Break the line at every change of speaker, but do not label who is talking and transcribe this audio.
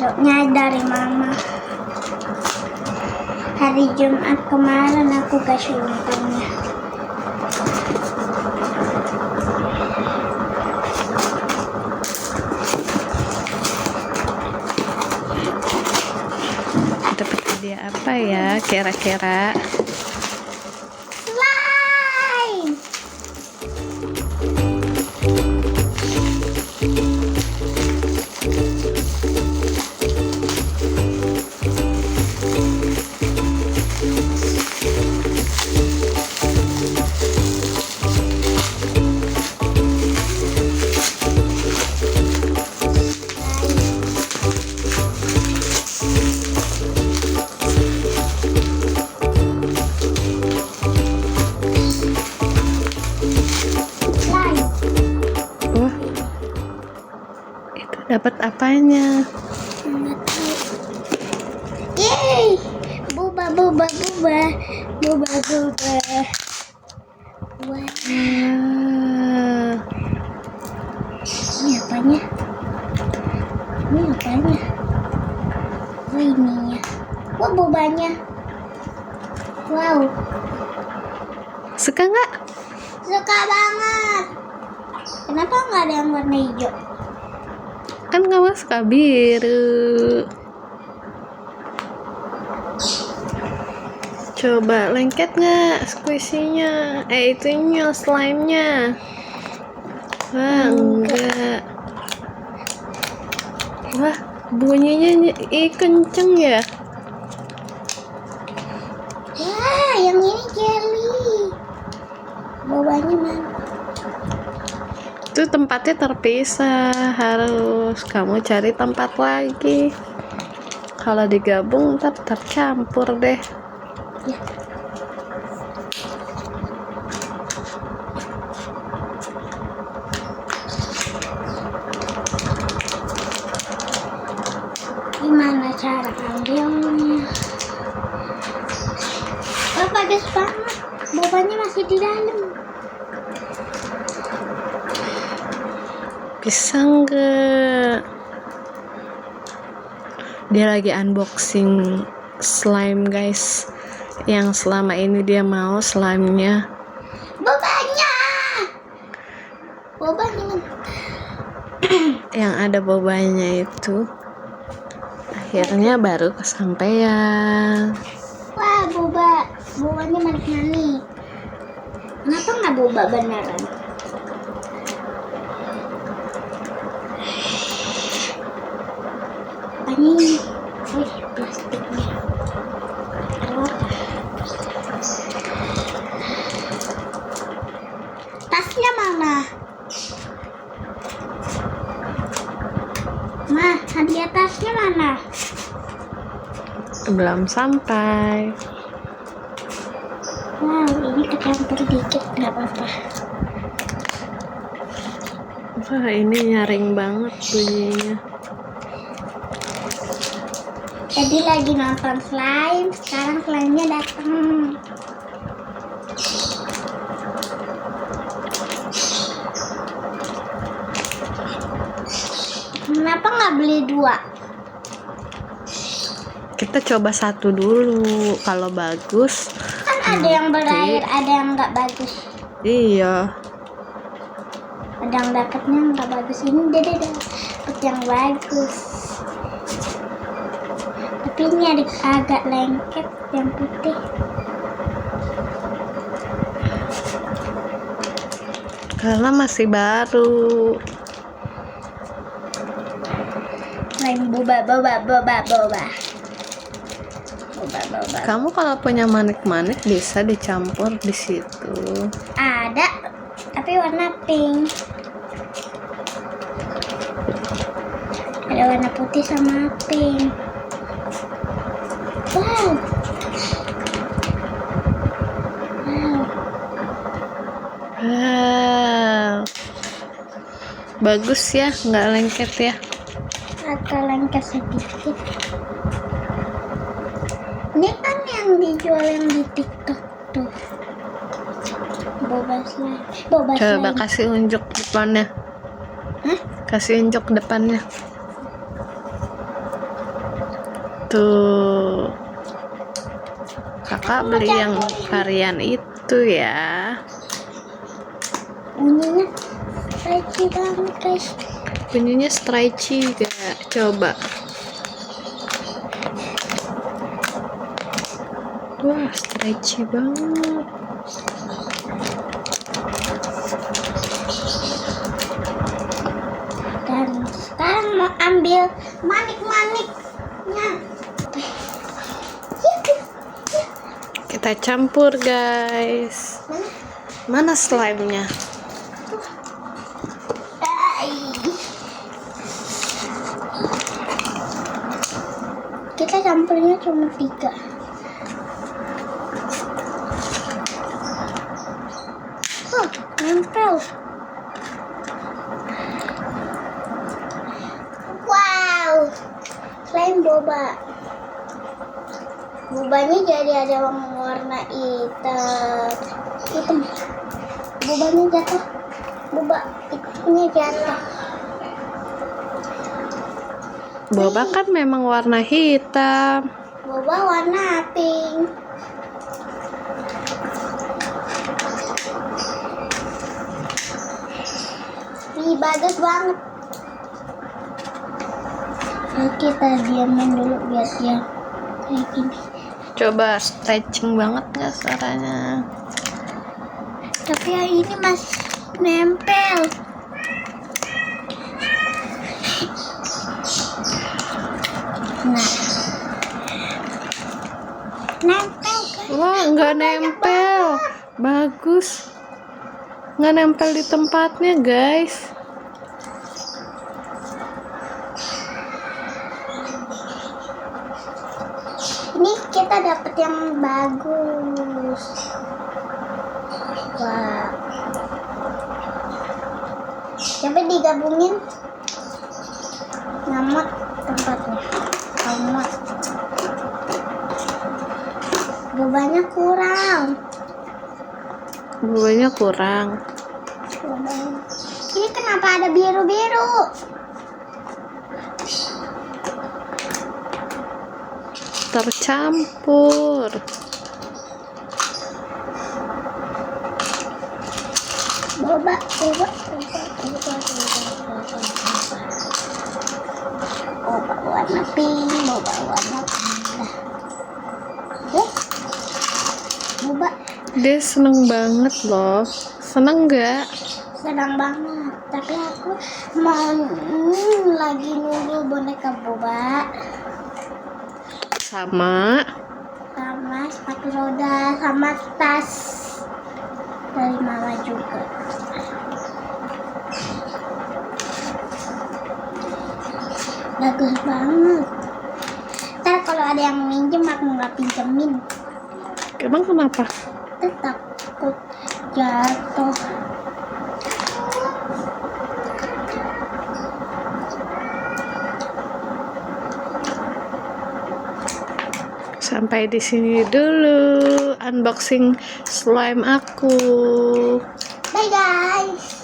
Kodoknya dari mama. Hari Jumat kemarin aku kasih umpannya.
Dapat hadiah apa ya kira-kira?
Slime. Slime.
Wah, itu dapat apanya?
Nggak tahu. Yeay. Boba. Boba. Wah.
Ah,
Ini apanya? Oh, ininya. Wah, bobanya. Wow,
suka nggak?
suka banget. Kenapa nggak ada yang warna hijau?
Kan kamu suka biru. Coba lengket nggak squishy-nya? Itunya slime-nya. Wah, enggak. Wah, bunyinya kenceng ya.
Wah, yang ini jelly. Bobanya mana?
Itu tempatnya terpisah, harus kamu cari tempat lagi. Kalau digabung ntar tercampur deh.
Ya. Gimana cara ambilnya? Oh, bagus banget. Bobanya masih di dalam.
Bisa nggak? Dia lagi unboxing slime guys. Yang selama ini dia mau slime-nya.
Bobanya mana?
Yang ada bobanya itu. Akhirnya baru kesampaian.
Wah, bobanya manik-manik. Kenapa nggak boba beneran? Ini, plastiknya. Tasnya mana? Ma, hadiah tasnya mana?
Belum sampai.
Wow, ini kecampur dikit, nggak apa-apa.
Wah, ini nyaring banget bunyinya.
Jadi lagi nonton slime, sekarang slime-nya datang. Kenapa nggak beli 2?
Kita coba satu dulu. Kalau bagus,
Kan ada yang berair, ada yang nggak bagus.
iya.
Ada yang dapetnya nggak bagus. Ini dia dapet yang bagus. Tapi ini agak lengket yang putih.
Karena masih baru.
Slime boba.
Kamu kalau punya manik-manik bisa dicampur di situ.
Ada, tapi warna pink. Ada warna putih sama pink. Wow.
Wow. Bagus ya, nggak lengket ya.
Agak lengket sedikit. Ini kan yang dijual yang di TikTok tuh. Boba slime.
Coba kasih unjuk depannya.
Hah?
Kasih unjuk depannya. Tuh. Kakak beli yang varian itu ya.
Bunyinya stretchy banget guys.
Bunyinya stretchy gak? Coba. Wah, stretchy banget.
Dan sekarang mau ambil manik-maniknya.
Kita campur guys. Mana slime-nya?
Kita campurnya cuma 3. Oh, nempel. Wow, slime boba. Bobanya jadi ada warna hitam. Bobanya jatuh. Boba hitamnya jatuh.
Boba kan memang warna hitam.
Boba warna pink. Ih, bagus banget. Nah, kita diamin dulu biar dia kayak gini.
Coba stretching banget nggak suaranya?
Tapi yang ini masih nempel. Nah, nempel kan?
Wah, nggak nempel. Bagus. Nggak nempel di tempatnya guys.
Ini kita dapat yang bagus. Wah. Coba digabungin. Nyamat tempatnya. Amat. Bobanya kurang.
Bobanya kurang.
Ini kenapa ada biru-biru?
Tercampur.
Boba. Boba warna pink, boba warna merah. Boba.
Dia seneng banget loh. Seneng nggak?
Senang banget. Tapi aku mau lagi nunggu boneka boba.
Sama
Sepatu roda, sama tas dari mama juga. Bagus banget. Ntar kalau ada yang minjem aku nggak pinjemin.
Emang kenapa?
Takut jatuh.
Sampai di sini dulu unboxing slime aku.
Bye guys.